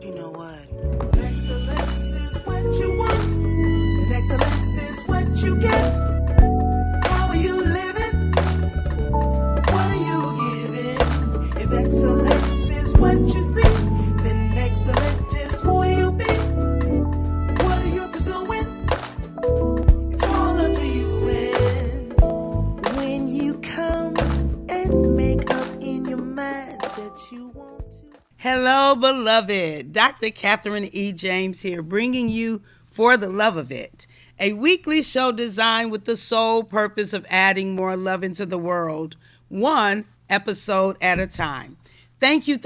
You know what? Excellence is what you want, and excellence is what you get. How are you living? What are you giving? If excellence is what you see, then excellent is who you be. What are you pursuing? It's all up to you. And when you come and make up in your mind that you want to. Hello, beloved. Dr. Catherine E. James here, bringing you For the Love of It, a weekly show designed with the sole purpose of adding more love into the world, one episode at a time. Thank you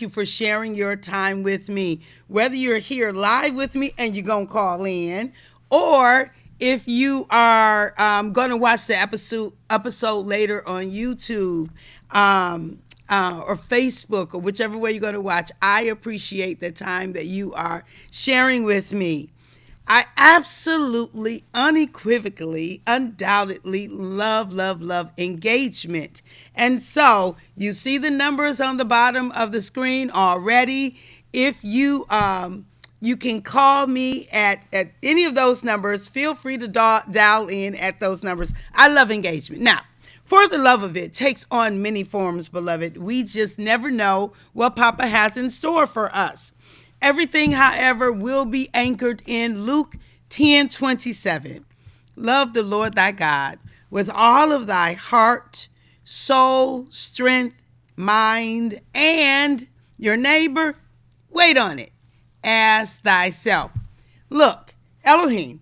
for sharing your time with me. Whether you're here live with me and you're going to call in, or if you are going to watch the episode later on YouTube, or Facebook, or whichever way you're going to watch, I appreciate the time that you are sharing with me. I absolutely, unequivocally, undoubtedly love engagement. And so you see the numbers on the bottom of the screen already. If you can call me at any of those numbers, feel free to dial in at those numbers. I love engagement. Now, For the Love of It takes on many forms, beloved. We just never know what Papa has in store for us. Everything, however, will be anchored in Luke 10:27. Love the Lord thy God with all of thy heart, soul, strength, mind, and your neighbor, wait on it, as thyself. Look, Elohim,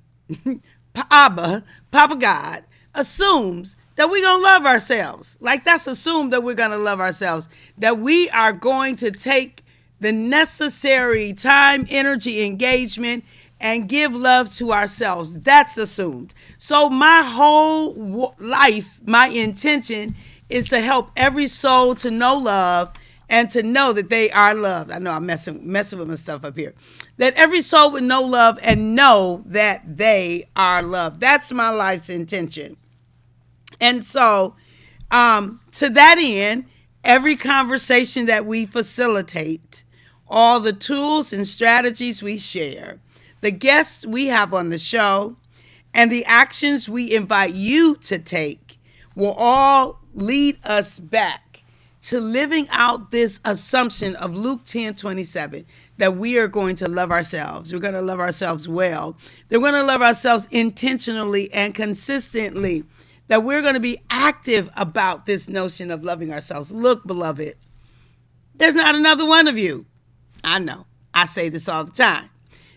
Abba, Papa God, assumes that we're going to love ourselves. Like that's assumed that we're going to love ourselves. That we are going to take the necessary time, energy, engagement, and give love to ourselves. That's assumed. So my whole life, my intention is to help every soul to know love and to know that they are loved. I know I'm messing with my stuff up here. That every soul would know love and know that they are loved. That's my life's intention. And so, to that end, every conversation that we facilitate, all the tools and strategies we share, the guests we have on the show, and the actions we invite you to take will all lead us back to living out this assumption of Luke 10:27, that we are going to love ourselves. We're going to love ourselves well. We're going to love ourselves intentionally and consistently. That we're going to be active about this notion of loving ourselves. Look, beloved, there's not another one of you. I know. I say this all the time.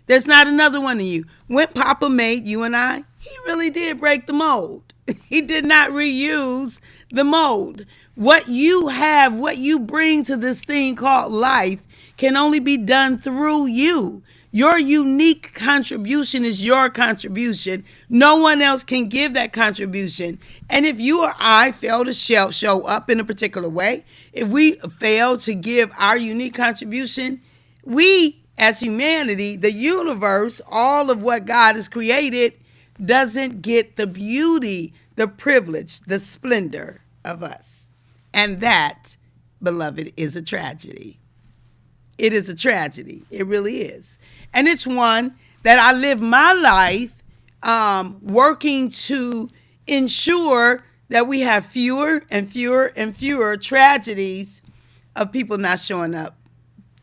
There's not another one of you. When Papa made you and I, he really did break the mold. He did not reuse the mold. What you have, what you bring to this thing called life can only be done through you. Your unique contribution is your contribution. No one else can give that contribution. And if you or I fail to show up in a particular way, if we fail to give our unique contribution, we as humanity, the universe, all of what God has created, doesn't get the beauty, the privilege, the splendor of us. And that, beloved, is a tragedy. It is a tragedy. It really is. And it's one that I live my life working to ensure that we have fewer and fewer tragedies of people not showing up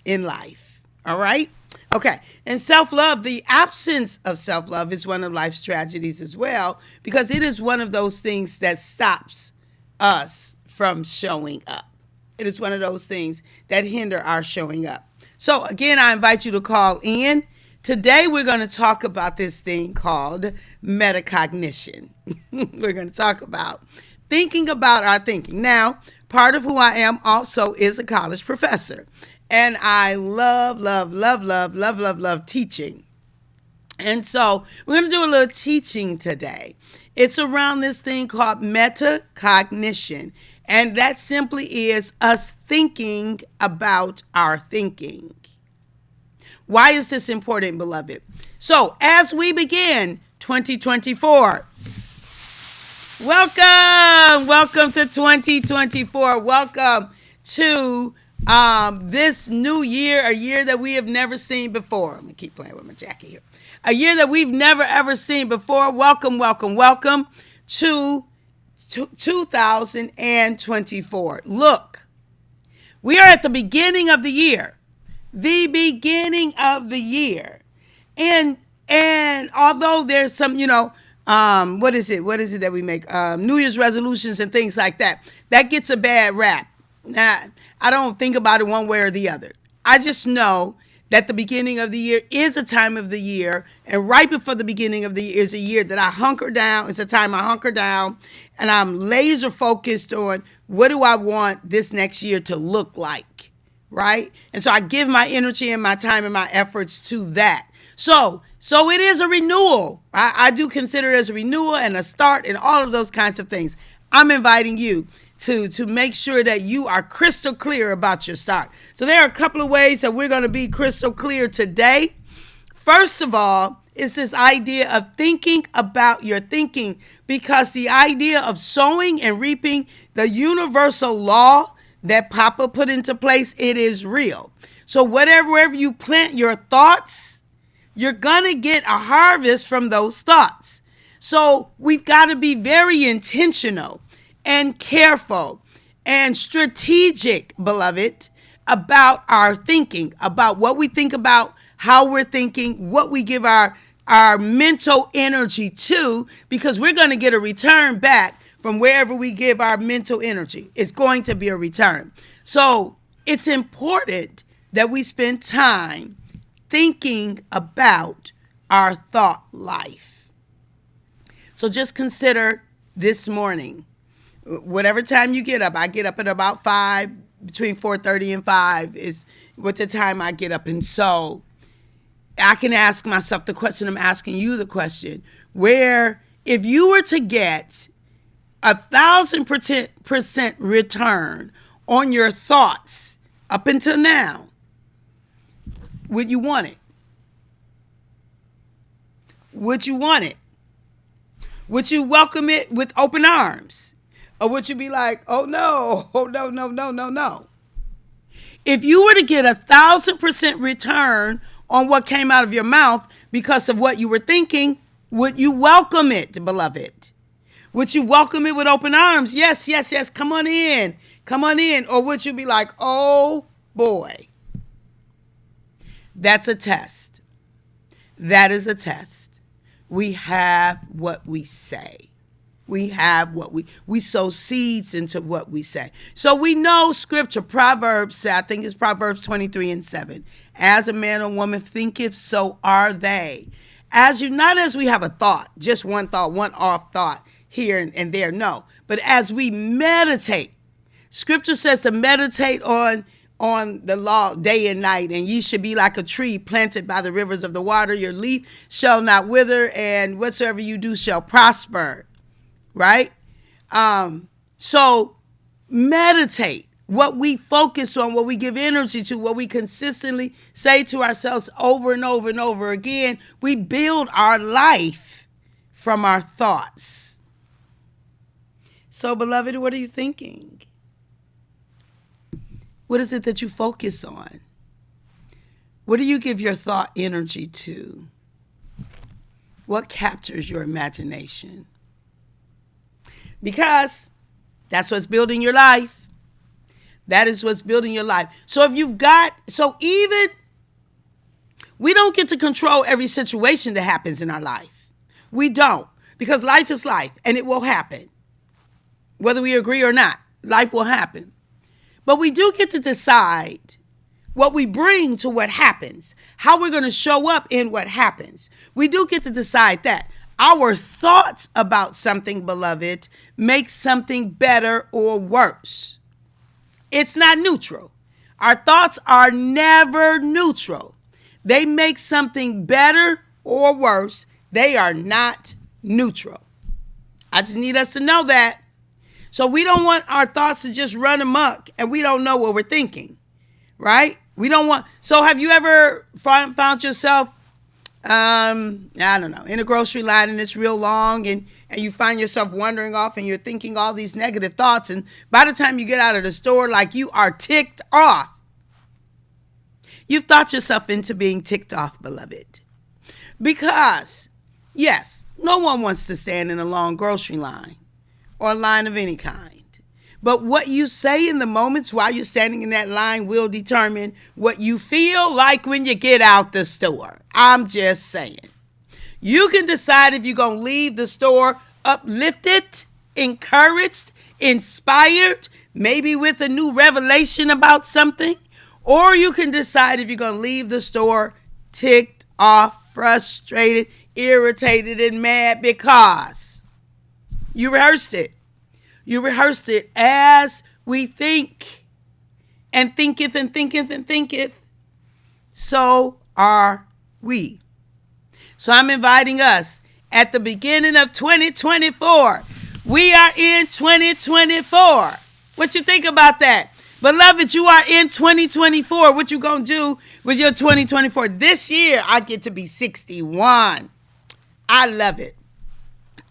in life. All right? Okay. And self-love, the absence of self-love is one of life's tragedies as well, because it is one of those things that stops us from showing up. It is one of those things that hinder our showing up. So again, I invite you to call in. Today, we're going to talk about this thing called metacognition. We're going to talk about thinking about our thinking. Now, part of who I am also is a college professor. And I love teaching. And so we're going to do a little teaching today. It's around this thing called metacognition. And that simply is us thinking about our thinking. Why is this important, beloved? So, as we begin 2024, welcome to 2024. Welcome to This new year, a year that we have never seen before. I'm gonna keep playing with my jacket here. A year that we've never ever seen before. Welcome, welcome, welcome to 2024. Look, we are at the beginning of the year. The beginning of the year. And although there's some, what is it that we make? New Year's resolutions and things like that. That gets a bad rap. Now, I don't think about it one way or the other. I just know that the beginning of the year is a time of the year, and right before the beginning of the year is a year that I hunker down. It's a time I hunker down, and I'm laser focused on what do I want this next year to look like, right? And so I give my energy and my time and my efforts to that. So it is a renewal. I do consider it as a renewal and a start and all of those kinds of things. I'm inviting you to make sure that you are crystal clear about your start. So there are a couple of ways that we're going to be crystal clear today. First of all, it's this idea of thinking about your thinking, because the idea of sowing and reaping, the universal law that Papa put into place, it is real. So wherever you plant your thoughts, you're going to get a harvest from those thoughts. So we've got to be very intentional and careful and strategic, beloved, about our thinking, about what we think about, how we're thinking, what we give our mental energy to, because we're going to get a return back from wherever we give our mental energy. It's going to be a return. So it's important that we spend time thinking about our thought life. So just consider this morning, whatever time you get up. I get up at about 5, between 4:30 and 5 is what the time I get up. And so I can ask myself the question, I'm asking you the question, where if you were to get 1,000% return on your thoughts up until now, would you want it? Would you want it? Would you welcome it with open arms? Or would you be like, oh no, no. If you were to get 1,000% return on what came out of your mouth because of what you were thinking, would you welcome it, beloved? Would you welcome it with open arms? Yes, come on in. Or would you be like, oh boy? That's a test. That is a test. We have what we say. We have what we sow seeds into what we say. So we know scripture, Proverbs, I think it's Proverbs 23:7. As a man or woman thinketh, so are they. Not as we have a thought, just one thought, one off thought here and there, no. But as we meditate, scripture says to meditate on the law day and night, and ye should be like a tree planted by the rivers of the water. Your leaf shall not wither, and whatsoever you do shall prosper. Right? So meditate. What we focus on, what we give energy to, what we consistently say to ourselves over and over and over again, we build our life from our thoughts. So, beloved, what are you thinking? What is it that you focus on? What do you give your thought energy to? What captures your imagination? Because that's what's building your life. That is what's building your life. So we don't get to control every situation that happens in our life. We don't, because life is life and it will happen. Whether we agree or not, life will happen. But we do get to decide what we bring to what happens, how we're going to show up in what happens. We do get to decide that. Our thoughts about something, beloved, make something better or worse. It's not neutral. Our thoughts are never neutral. They make something better or worse. They are not neutral. I just need us to know that. So we don't want our thoughts to just run amok and we don't know what we're thinking, right? So have you ever found yourself I don't know, in a grocery line and it's real long and you find yourself wandering off and you're thinking all these negative thoughts. And by the time you get out of the store, like you are ticked off. You've thought yourself into being ticked off, beloved. Because, yes, no one wants to stand in a long grocery line or a line of any kind. But what you say in the moments while you're standing in that line will determine what you feel like when you get out the store. I'm just saying. You can decide if you're going to leave the store uplifted, encouraged, inspired, maybe with a new revelation about something. Or you can decide if you're going to leave the store ticked off, frustrated, irritated, and mad because you rehearsed it. You rehearsed it as we think, and thinketh and thinketh and thinketh. So are we. So I'm inviting us at the beginning of 2024. We are in 2024. What you think about that? Beloved, you are in 2024. What you gonna do with your 2024? This year, I get to be 61. I love it.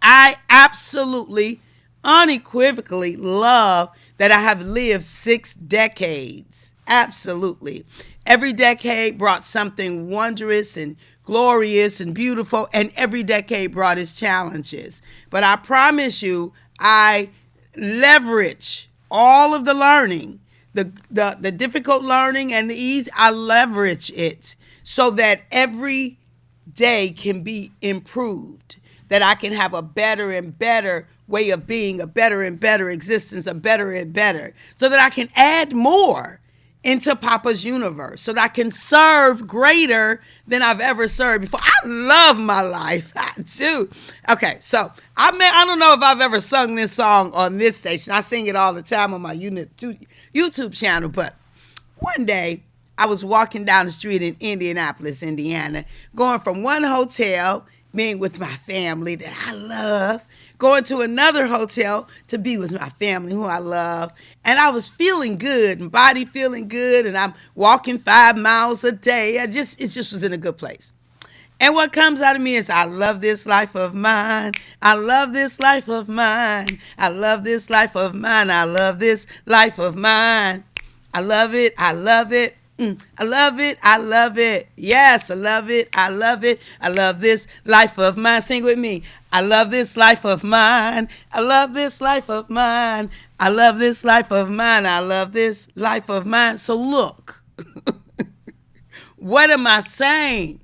I absolutely, unequivocally love that I have lived 6 decades. Absolutely. Every decade brought something wondrous and glorious and beautiful, and every decade brought its challenges. But I promise you, I leverage all of the learning, the difficult learning and the ease. I leverage it so that every day can be improved, that I can have a better and better way of being, a better and better existence, a better and better, so that I can add more into Papa's universe, so that I can serve greater than I've ever served before. I love my life. I do. Okay, so I don't know if I've ever sung this song on this station. I sing it all the time on my YouTube channel, but one day I was walking down the street in Indianapolis, Indiana, going from one hotel, being with my family that I love, going to another hotel to be with my family who I love. And I was feeling good, and body feeling good, and I'm walking 5 miles a day. It just was in a good place. And what comes out of me is, I love this life of mine. I love this life of mine. I love this life of mine. I love this life of mine. I love it. I love it. I love it. I love it. Yes, I love it. I love it. I love this life of mine. Sing with me. I love this life of mine. I love this life of mine. I love this life of mine. I love this life of mine. So look, what am I saying?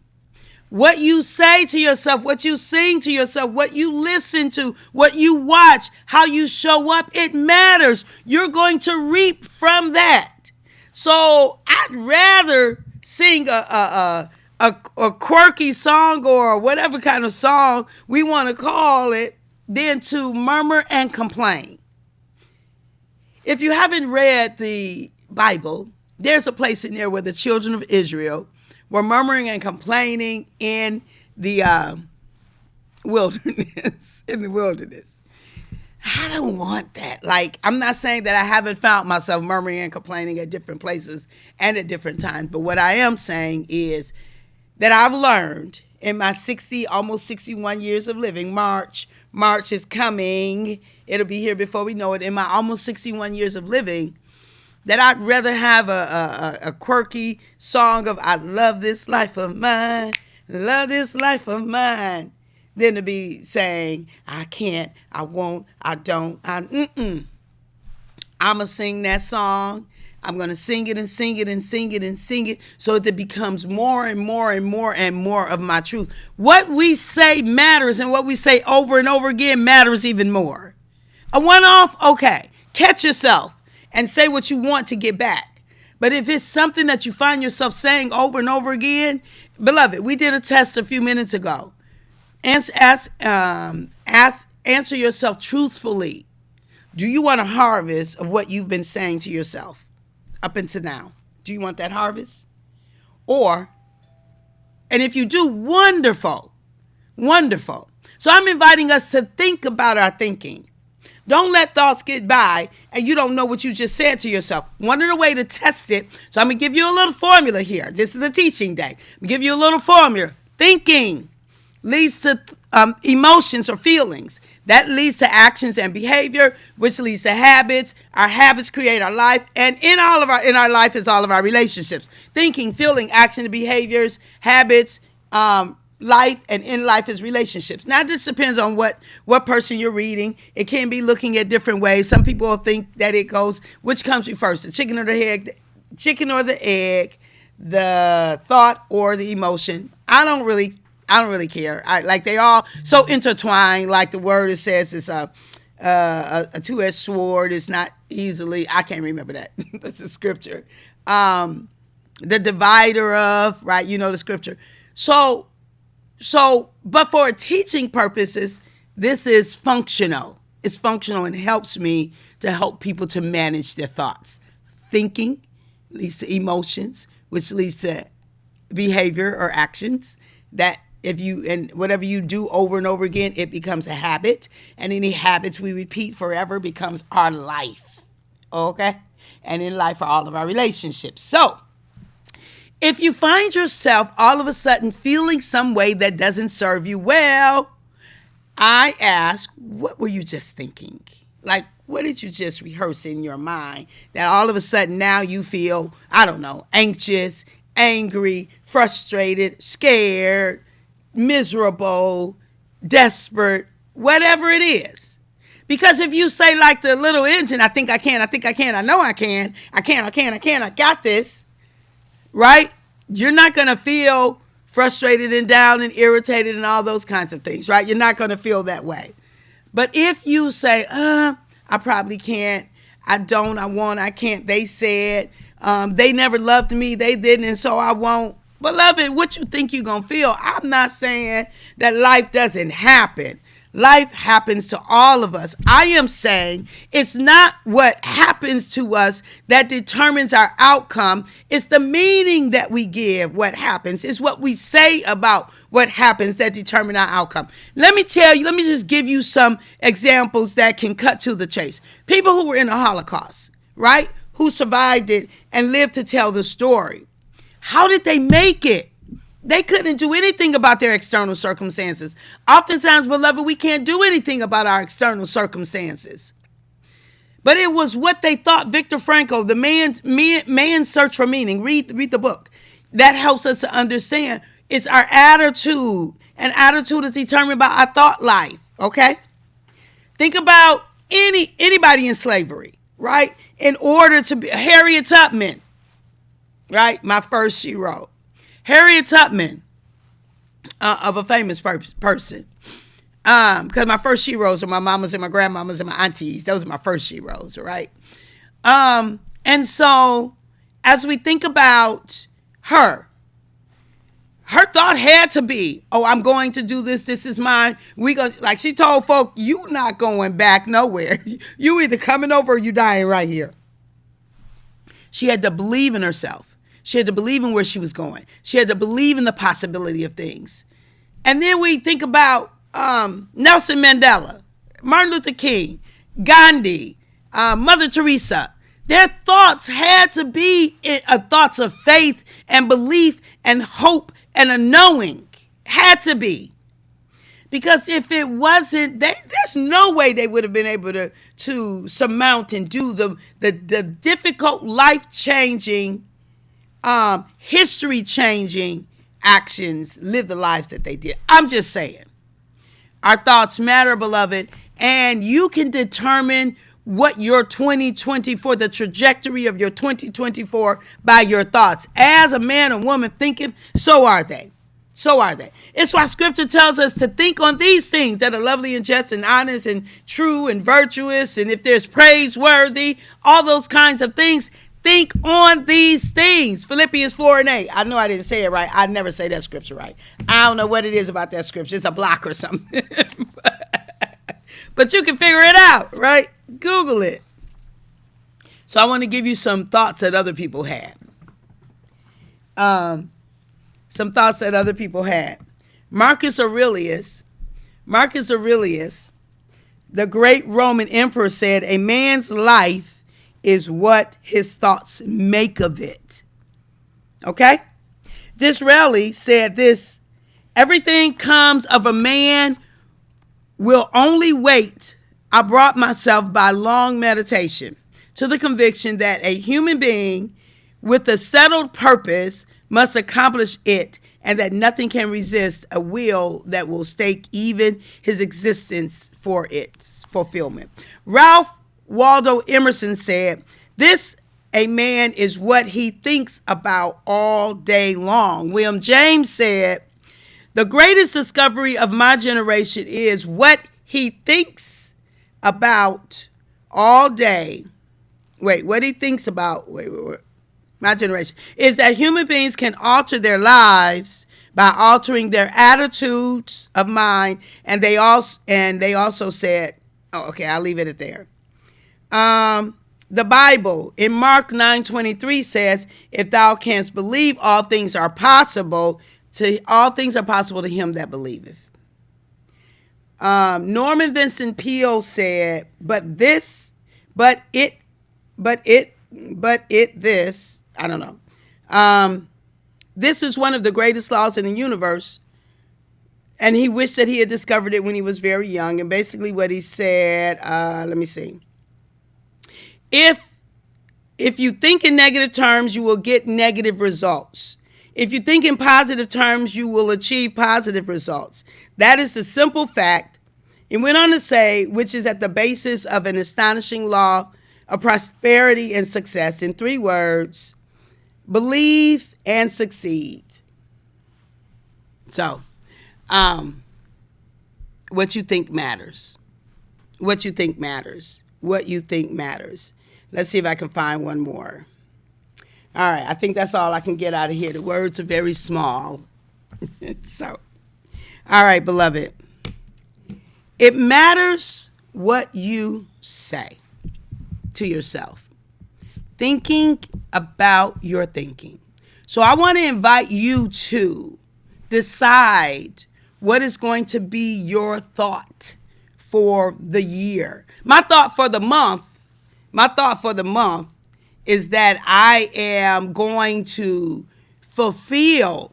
What you say to yourself, what you sing to yourself, what you listen to, what you watch, how you show up, it matters. You're going to reap from that. So I'd rather sing a quirky song or whatever kind of song we want to call it than to murmur and complain. If you haven't read the Bible, there's a place in there where the children of Israel were murmuring and complaining in the wilderness. I don't want that. Like, I'm not saying that I haven't found myself murmuring and complaining at different places and at different times. But what I am saying is that I've learned in my almost 61 years of living, March is coming. It'll be here before we know it. In my almost 61 years of living, that I'd rather have a quirky song of, I love this life of mine, love this life of mine, than to be saying, I can't, I won't, I don't, I'm going to sing that song. I'm going to sing it and sing it and sing it and sing it so that it becomes more and more and more and more of my truth. What we say matters, and what we say over and over again matters even more. A one-off, okay, catch yourself and say what you want to get back. But if it's something that you find yourself saying over and over again, beloved, we did a test a few minutes ago. Answer yourself truthfully. Do you want a harvest of what you've been saying to yourself up until now? Do you want that harvest? And if you do, wonderful, wonderful. So I'm inviting us to think about our thinking. Don't let thoughts get by and you don't know what you just said to yourself. One of the ways to test it, so I'm going to give you a little formula here. This is a teaching day. I'm going to give you a little formula. Thinking leads to emotions or feelings. That leads to actions and behavior, which leads to habits. Our habits create our life, and in our life is all of our relationships. Thinking, feeling, action, behaviors, habits, life, and in life is relationships. Now, this depends on what person you're reading. It can be looking at different ways. Some people will think that it goes, which comes first, the chicken or the egg, the thought or the emotion. I don't really care. They all so intertwined. Like the word it says, it's a two-edged sword. It's not easily. I can't remember that. That's a scripture. The divider of, right? You know the scripture. So, but for teaching purposes, this is functional. It's functional and helps me to help people to manage their thoughts. Thinking leads to emotions, which leads to behavior or actions that and whatever you do over and over again, it becomes a habit. And any habits we repeat forever becomes our life. Okay? And in life are all of our relationships. So, if you find yourself all of a sudden feeling some way that doesn't serve you well, I ask, what were you just thinking? Like, what did you just rehearse in your mind that all of a sudden now you feel, I don't know, anxious, angry, frustrated, scared, miserable, desperate, whatever it is. Because if you say like the little engine, I think I can, I know I can, I got this, right? You're not going to feel frustrated and down and irritated and all those kinds of things, right? You're not going to feel that way. But if you say, I probably can't, I don't, I won't, I can't, they said, they never loved me, they didn't, and so I won't. Beloved, what you think you're going to feel? I'm not saying that life doesn't happen. Life happens to all of us. I am saying it's not what happens to us that determines our outcome. It's the meaning that we give what happens. It's what we say about what happens that determine our outcome. Let me just give you some examples that can cut to the chase. People who were in the Holocaust, right? Who survived it and lived to tell the story. How did they make it? They couldn't do anything about their external circumstances. Oftentimes, beloved, we can't do anything about our external circumstances. But it was what they thought. Viktor Frankl, the man's search for meaning. Read the book. That helps us to understand. It's our attitude. And attitude is determined by our thought life. Okay? Think about anybody in slavery, right? In order to be Harriet Tubman, right? My first she wrote. Harriet Tubman, of a famous person. Because my first sheroes are my mamas and my grandmamas and my aunties. Those are my first sheroes, right? And so, as we think about her thought had to be, I'm going to do this. This is mine. Like she told folk, you not going back nowhere. You either coming over or you dying right here. She had to believe in herself. She had to believe in where she was going. She had to believe in the possibility of things. And then we think about Nelson Mandela, Martin Luther King, Gandhi, Mother Teresa. Their thoughts had to be thoughts of faith and belief and hope and a knowing. Had to be. Because if it wasn't, there's no way they would have been able to surmount and do the difficult, life-changing, history-changing actions, live the lives that they did. I'm just saying. Our thoughts matter, beloved, and you can determine what your 2024, the trajectory of your 2024 by your thoughts. As a man or woman thinking, so are they. So are they. It's why scripture tells us to think on these things that are lovely and just and honest and true and virtuous, and if there's praiseworthy, all those kinds of things. Think on these things. Philippians 4:8. I know I didn't say it right. I never say that scripture right. I don't know what it is about that scripture. It's a block or something. But you can figure it out, right? Google it. So I want to give you some thoughts that other people had. Marcus Aurelius, the great Roman emperor, said, a man's life is what his thoughts make of it. Okay? Disraeli said this, Everything comes of a man will only wait. I brought myself by long meditation to the conviction that a human being with a settled purpose must accomplish it, and that nothing can resist a will that will stake even his existence for its fulfillment. Ralph Waldo Emerson said, "This a man is what he thinks about all day long." William James said, "The greatest discovery of my generation is what he thinks about all day." What he thinks about, my generation, is that human beings can alter their lives by altering their attitudes of mind. And they also said, I'll leave it at there. The Bible in Mark 9:23 says, "If thou canst believe, all things are possible to him that believeth." Norman Vincent Peale said, I don't know. This is one of the greatest laws in the universe, and he wished that he had discovered it when he was very young. And basically what he said, let me see. If you think in negative terms, you will get negative results. If you think in positive terms, you will achieve positive results. That is the simple fact. It went on to say, which is at the basis of an astonishing law of prosperity and success. In 3 words: believe and succeed. So, what you think matters. What you think matters. What you think matters. Let's see if I can find one more. All right, I think that's all I can get out of here. The words are very small. So, all right, beloved. It matters what you say to yourself. Thinking about your thinking. So I want to invite you to decide what is going to be your thought for the year. My thought for the month is that I am going to fulfill.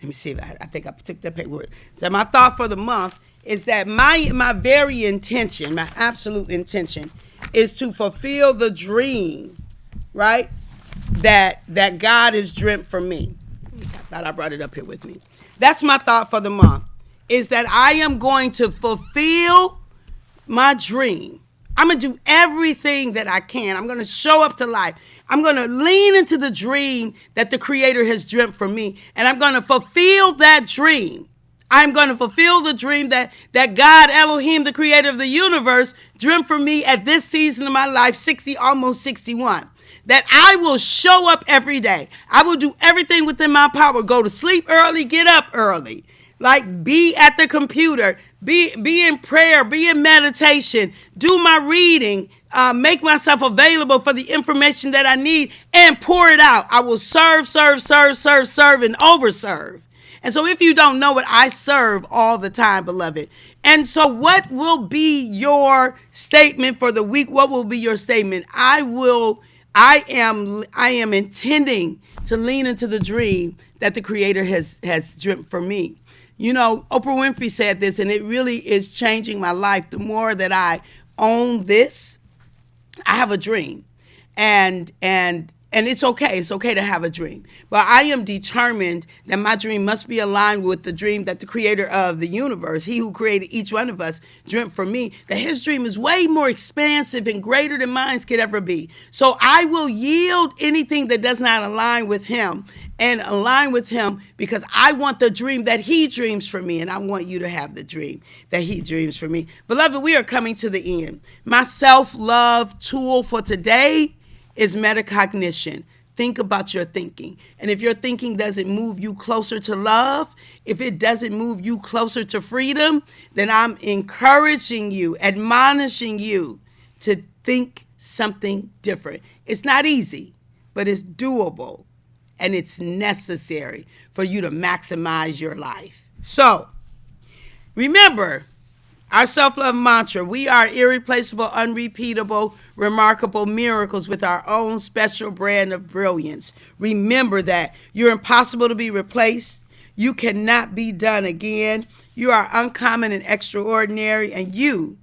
Let me see. I think I took that paperwork. So my thought for the month is that my very intention, my absolute intention, is to fulfill the dream, right? That God has dreamt for me. I thought I brought it up here with me. That's my thought for the month, is that I am going to fulfill my dream. I'm going to do everything that I can. I'm going to show up to life. I'm going to lean into the dream that the Creator has dreamt for me, and I'm going to fulfill that dream. I'm going to fulfill the dream that God, Elohim, the Creator of the universe, dreamt for me at this season of my life, 60, almost 61. That I will show up every day. I will do everything within my power. Go to sleep early, get up early. Like, be at the computer, be in prayer, be in meditation, do my reading, make myself available for the information that I need, and pour it out. I will serve, and overserve. And so if you don't know it, I serve all the time, beloved. And so what will be your statement for the week? What will be your statement? I am intending to lean into the dream that the Creator has dreamt for me. You know, Oprah Winfrey said this, and it really is changing my life. The more that I own this, I have a dream. And it's okay. It's okay to have a dream. But I am determined that my dream must be aligned with the dream that the Creator of the universe, He who created each one of us, dreamt for me, that His dream is way more expansive and greater than mine could ever be. So I will yield anything that does not align with Him and align with Him, because I want the dream that He dreams for me, and I want you to have the dream that He dreams for me. Beloved, we are coming to the end. My self-love tool for today is metacognition. Think about your thinking. And if your thinking doesn't move you closer to love, if it doesn't move you closer to freedom, then I'm encouraging you, admonishing you to think something different. It's not easy, but it's doable, and it's necessary for you to maximize your life. So, remember, our self-love mantra: we are irreplaceable, unrepeatable, remarkable miracles with our own special brand of brilliance. Remember that you're impossible to be replaced. You cannot be done again. You are uncommon and extraordinary, and you,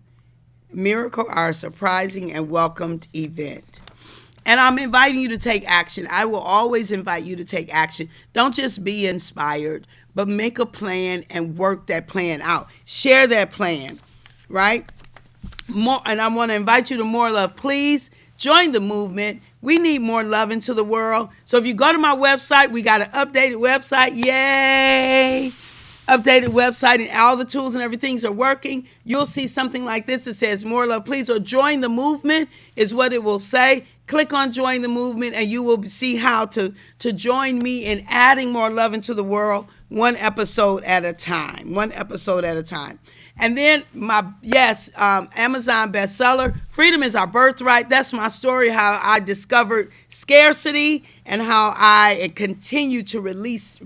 miracle, are a surprising and welcomed event. And I'm inviting you to take action. I will always invite you to take action. Don't just be inspired, but make a plan and work that plan out. Share that plan, right? More, and I want to invite you to more love. Please join the movement. We need more love into the world. So if you go to my website, we got an updated website. Yay! Updated website, and all the tools and everything are working. You'll see something like this. It says more love, please, or join the movement is what it will say. Click on join the movement and you will see how to join me in adding more love into the world, one episode at a time. And then Amazon bestseller, Freedom is Our Birthright. That's my story, how I discovered scarcity and how I continue to release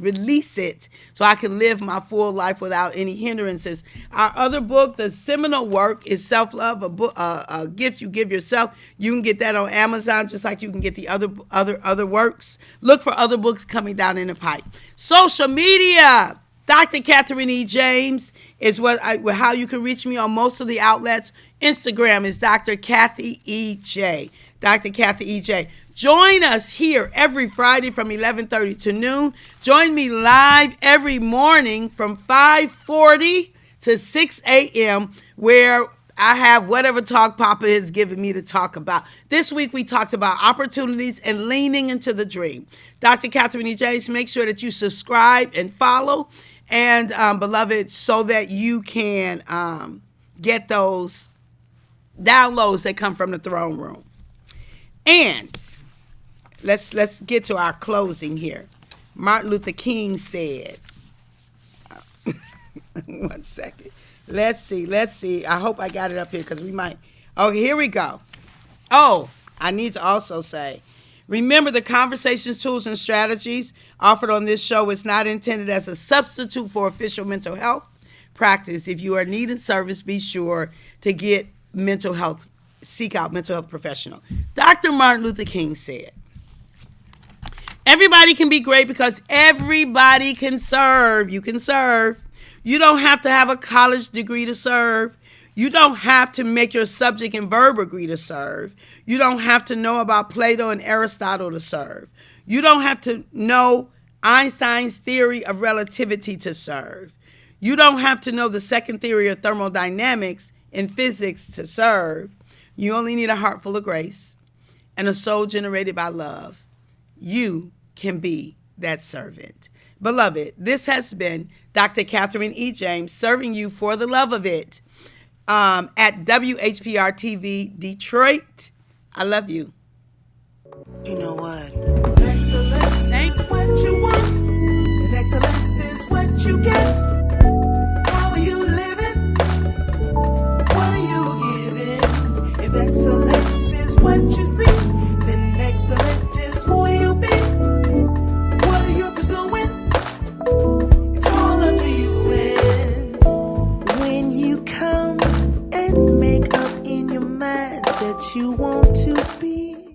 it so I can live my full life without any hindrances. Our other book, the seminal work, is Self-Love, a gift you give yourself. You can get that on Amazon just like you can get the other works. Look for other books coming down in the pipe. Social media. Dr. Catherine E. James is how you can reach me on most of the outlets. Instagram is Dr. Kathy E. J. Dr. Kathy E. J. Join us here every Friday from 11:30 to noon. Join me live every morning from 5:40 to 6 a.m. where I have whatever talk Papa has given me to talk about. This week we talked about opportunities and leaning into the dream. Dr. Catherine E. James, make sure that you subscribe and follow, and beloved, so that you can get those downloads that come from the throne room. And let's get to our closing here. Martin Luther King said, one second. Let's see. I hope I got it up here because we might. Oh, here we go. Oh, I need to also say, remember the conversations, tools, and strategies offered on this show is not intended as a substitute for official mental health practice. If you are needing service, be sure to get seek out mental health professional. Dr. Martin Luther King said, everybody can be great because everybody can serve. You can serve. You don't have to have a college degree to serve. You don't have to make your subject and verb agree to serve. You don't have to know about Plato and Aristotle to serve. You don't have to know Einstein's theory of relativity to serve. You don't have to know the second theory of thermodynamics in physics to serve. You only need a heart full of grace and a soul generated by love. You can be that servant. Beloved, this has been Dr. Catherine E. James serving you for the love of it at WHPR TV Detroit. I love you. You know what? Excellence is what you want, and excellence is what you get. How are you living? What are you giving? If excellence is what you see, then excellent is who you be. What are you pursuing? It's all up to you. And when you come and make up in your mind that you want to be